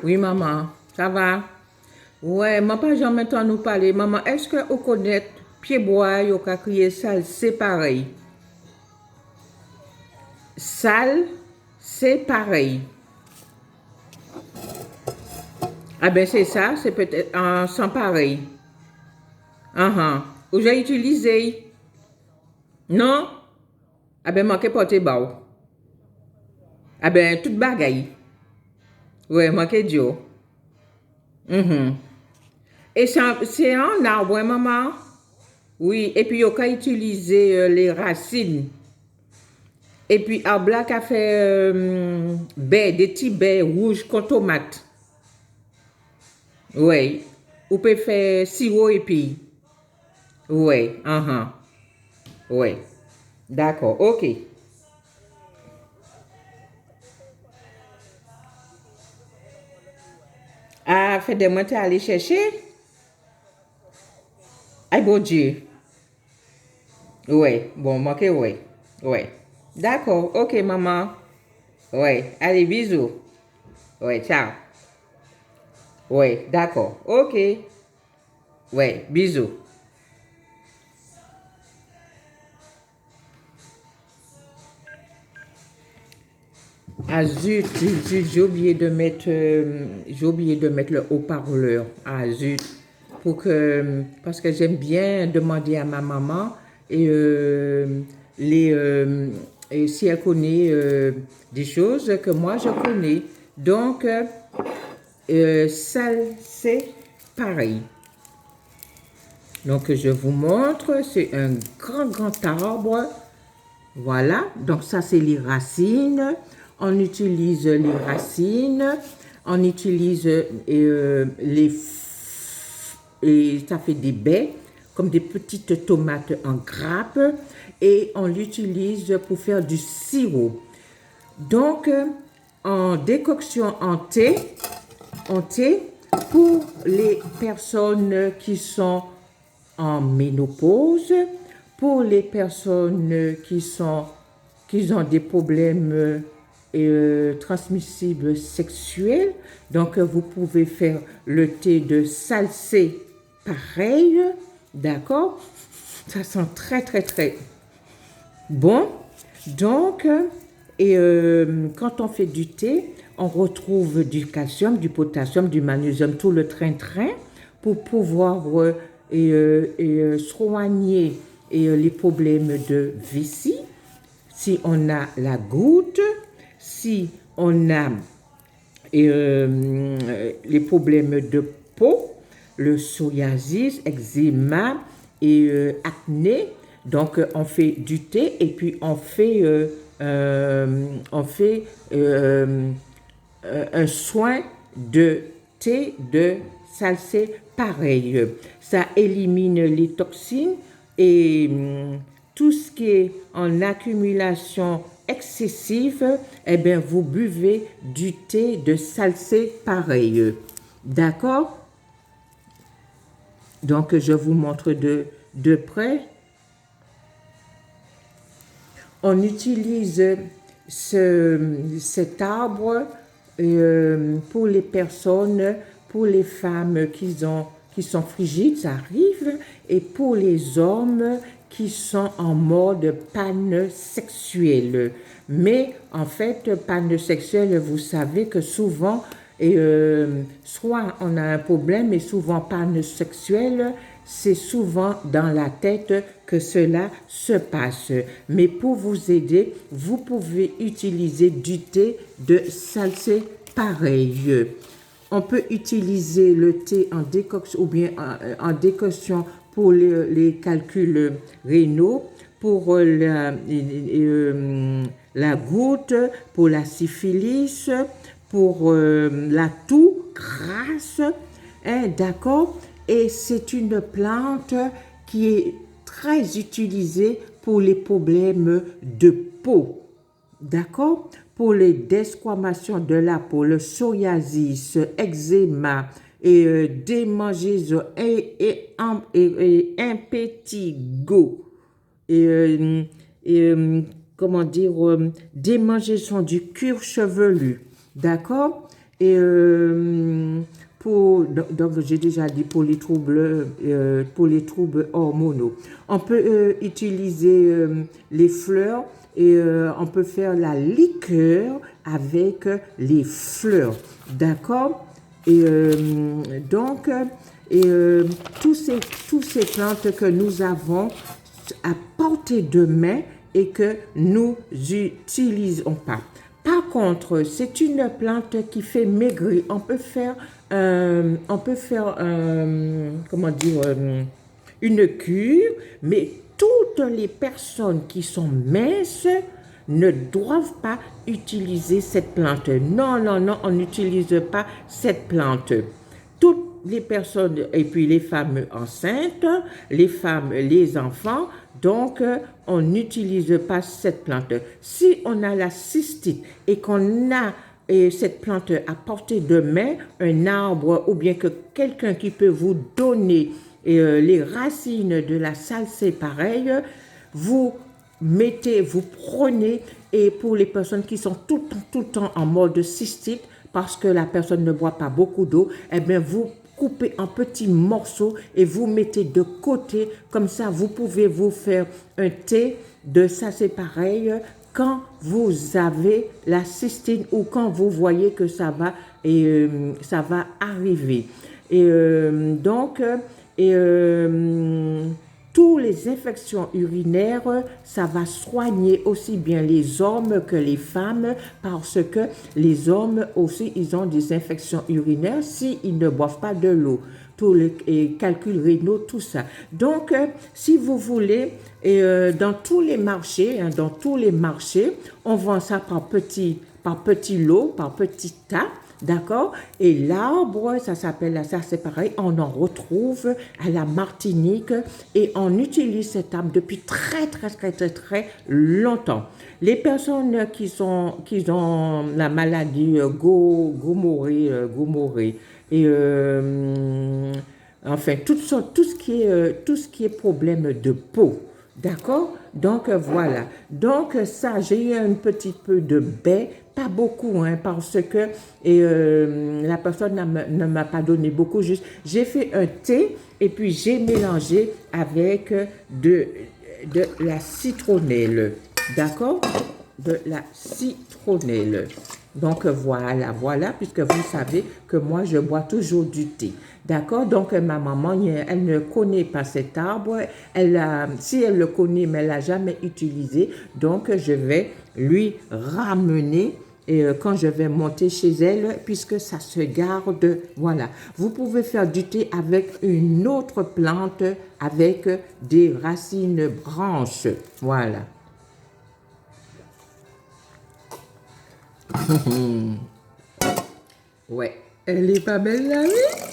Oui, maman, ça va? Ouais, maman, pas jamais entendu nous parler. Maman, est-ce que vous connaissez pied-bois, vous avez crié sale, c'est pareil. Sale, c'est pareil. Ah ben c'est ça, c'est peut-être sans pareil. Ou j'ai utilisé. Non? Ah ben manqué porter bas. Ah ben toute bagaille. Ouais, manqué Dio. Mhm. Et c'est un arbre, hein, maman? Oui, et puis vous avez utilisé les racines. Et puis, arbre là qui a fait baies, des petits baies rouges contre tomates. Oui. Ou peut faire sirop et puis. Oui. Oui. D'accord. OK. Ah, fait des mois, t'es allé chercher? Ay, bon Dieu. Oui. Bon, manqué, oui. Oui. D'accord. OK, maman. Oui. Allez, bisous. Oui, ciao. Oui, d'accord. OK. Oui, bisous. Ah zut, j'ai oublié de mettre le haut-parleur. Ah zut, parce que j'aime bien demander à ma maman et, les, et si elle connaît des choses que moi je connais. Donc, ça c'est pareil. Donc, je vous montre, c'est un grand arbre. Voilà, donc ça c'est les racines. On utilise les racines, on utilise et ça fait des baies, comme des petites tomates en grappe, et on l'utilise pour faire du sirop. Donc, en décoction en thé, pour les personnes qui sont en ménopause, pour les personnes qui ont des problèmes transmissibles sexuels. Donc, vous pouvez faire le thé de salsé pareil, d'accord? Ça sent très bon. Donc, quand on fait du thé, on retrouve du calcium, du potassium, du magnésium, tout le train-train pour pouvoir soigner les problèmes de vessie. Si on a la goutte, si on a les problèmes de peau, le psoriasis, eczéma et acné. Donc, on fait du thé et puis on fait un soin de thé de salsé pareil. Ça élimine les toxines et tout ce qui est en accumulation excessive, eh bien, vous buvez du thé de salsé pareil. D'accord? Donc, je vous montre de près. On utilise cet arbre pour les personnes, pour les femmes qui sont frigides, ça arrive, et pour les hommes qui sont en mode panne sexuelle. Mais en fait, panne sexuelle, vous savez que souvent, soit on a un problème, et souvent panne sexuelle, c'est souvent dans la tête que cela se passe. Mais pour vous aider, vous pouvez utiliser du thé de salsé pareil. On peut utiliser le thé en décoction ou bien en décoction pour les calculs rénaux, pour la goutte, pour la syphilis, pour la toux grasse, hein, d'accord? Et c'est une plante qui est très utilisée pour les problèmes de peau, d'accord? Pour les desquamations de la peau, le psoriasis, eczéma, et démangeaison et impétigo, et, comment dire, démangeaison du cuir chevelu, d'accord? Et donc j'ai déjà dit pour les troubles hormonaux. On peut utiliser les fleurs et on peut faire la liqueur avec les fleurs, d'accord? Et donc, tous ces plantes que nous avons à portée de main et que nous n'utilisons pas. Par contre, c'est une plante qui fait maigrir. On peut faire, comment dire, une cure, mais toutes les personnes qui sont minces ne doivent pas utiliser cette plante. Non, non, non, on n'utilise pas cette plante. Toutes les personnes, et puis les femmes enceintes, les femmes, les enfants, donc on n'utilise pas cette plante. Si on a la cystite et qu'on a cette plante à portée de main, un arbre ou bien que quelqu'un qui peut vous donner les racines de la salsée pareille, vous prenez, et pour les personnes qui sont tout le temps en mode cystite, parce que la personne ne boit pas beaucoup d'eau, eh bien vous coupez en petits morceaux et vous mettez de côté, comme ça vous pouvez vous faire un thé de ça, c'est pareil, quand vous avez la cystine ou quand vous voyez que ça va arriver. Et donc, toutes les infections urinaires, ça va soigner aussi bien les hommes que les femmes, parce que les hommes aussi, ils ont des infections urinaires s'ils ne boivent pas de l'eau. Tous les calculs rénaux, tout ça. Donc, si vous voulez, dans tous les marchés, on vend ça par petits lots, par petits tas. D'accord? Et l'arbre, ça s'appelle, ça c'est pareil, on en retrouve à la Martinique et on utilise cet arbre depuis très longtemps. Les personnes qui ont la maladie Gomorrhée, et enfin tout ce qui est problème de peau. D'accord? Donc voilà. Donc ça, j'ai eu un petit peu de baie, pas beaucoup, hein, parce que la personne ne m'a pas donné beaucoup, juste j'ai fait un thé et puis j'ai mélangé avec de la citronnelle. D'accord? De la citronnelle. Donc voilà, puisque vous savez que moi je bois toujours du thé. D'accord? Donc ma maman, elle ne connaît pas cet arbre. Si elle le connaît, mais elle l'a jamais utilisé. Donc je vais lui ramener quand je vais monter chez elle, puisque ça se garde. Voilà. Vous pouvez faire du thé avec une autre plante, avec des racines branches. Voilà. Ouais, elle est pas belle la vie?